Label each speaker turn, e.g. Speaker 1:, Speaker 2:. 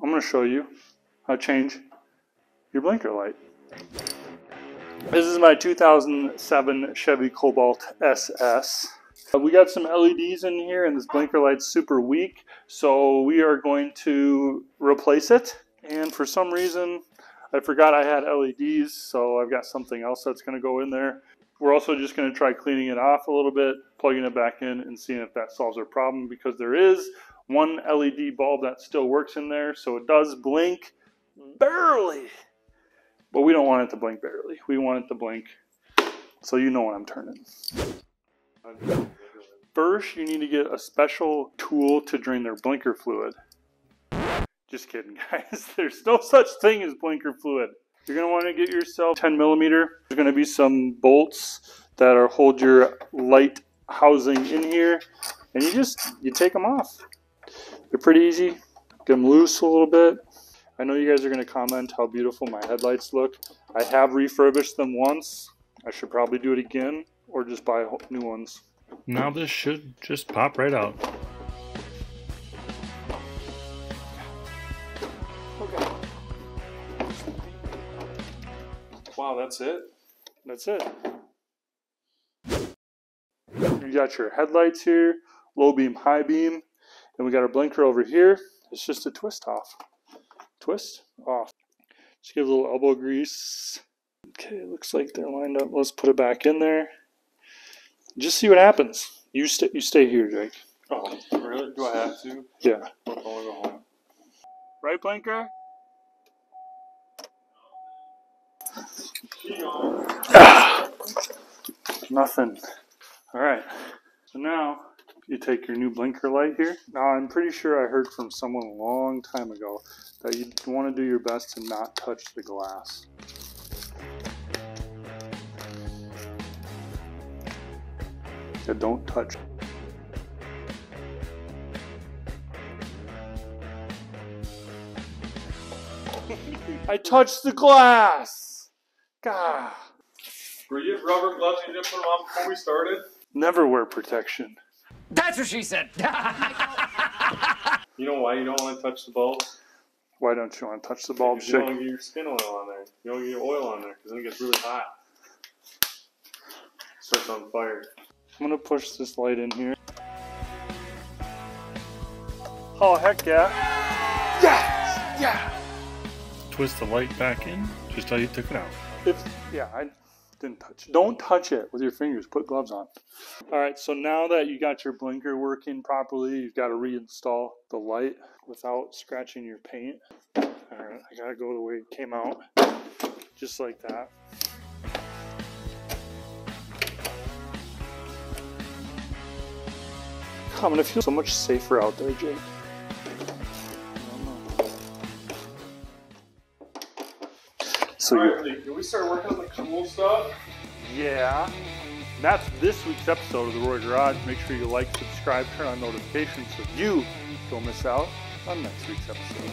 Speaker 1: I'm going to show you how to change your blinker light. This is my 2007 Chevy Cobalt SS. We got some LEDs in here and this blinker light's super weak, so we are going to replace it. And for some reason, I forgot I had LEDs, so I've got something else that's going to go in there. We're also just going to try cleaning it off a little bit, plugging it back in, and seeing if that solves our problem, because there is one LED bulb that still works in there, so it does blink barely. But we don't want it to blink barely. We want it to blink so you know when I'm turning. First, you need to get a special tool to drain their blinker fluid. Just kidding, guys. There's no such thing as blinker fluid. You're going to want to get yourself 10 millimeter. There's going to be some bolts that hold your light housing in here, and you take them off. They're pretty easy. Get them loose a little bit. I know you guys are going to comment how beautiful my headlights look. I have refurbished them once. I should probably do it again or just buy new ones.
Speaker 2: Now this should just pop right out.
Speaker 1: Okay.
Speaker 2: Wow, that's it?
Speaker 1: That's it. You got your headlights here, low beam, high beam, and we got our blinker over here. It's just a twist off. Twist off. Just give it a little elbow grease. Okay, looks like they're lined up. Let's put it back in there. Just see what happens. You stay here, Jake.
Speaker 2: Oh, really? Do I have to?
Speaker 1: Yeah.
Speaker 2: I want to go home.
Speaker 1: Right, blinker? Nothing. All right. So now you take your new blinker light here. Now I'm pretty sure I heard from someone a long time ago that you want to do your best to not touch the glass. Yeah, don't touch. I touched the glass! God.
Speaker 2: Were you rubber gloves? You didn't put them on before we started?
Speaker 1: Never wear protection.
Speaker 3: That's what she said!
Speaker 2: You know why you don't want to touch the bulbs?
Speaker 1: Why don't you want to touch the bulbs,
Speaker 2: You don't
Speaker 1: Jake?
Speaker 2: want to get your skin oil on there. You don't want to get your oil on there because then it gets really hot. It starts on fire.
Speaker 1: I'm gonna push this light in here. Oh, heck yeah. Yes! Yeah!
Speaker 2: Twist the light back in just how you took it out.
Speaker 1: Yeah, I didn't touch it. Don't touch it with your fingers. Put gloves on. Alright, so now that you got your blinker working properly, you've got to reinstall the light without scratching your paint. Alright, I gotta go the way it came out. Just like that. I'm gonna feel so much safer out there, Jake. So
Speaker 2: Alright, can we start working on the cool stuff?
Speaker 1: yeah, that's this week's episode of the Roy Garage. Make sure you like, subscribe, turn on notifications so you don't miss out on next week's episode.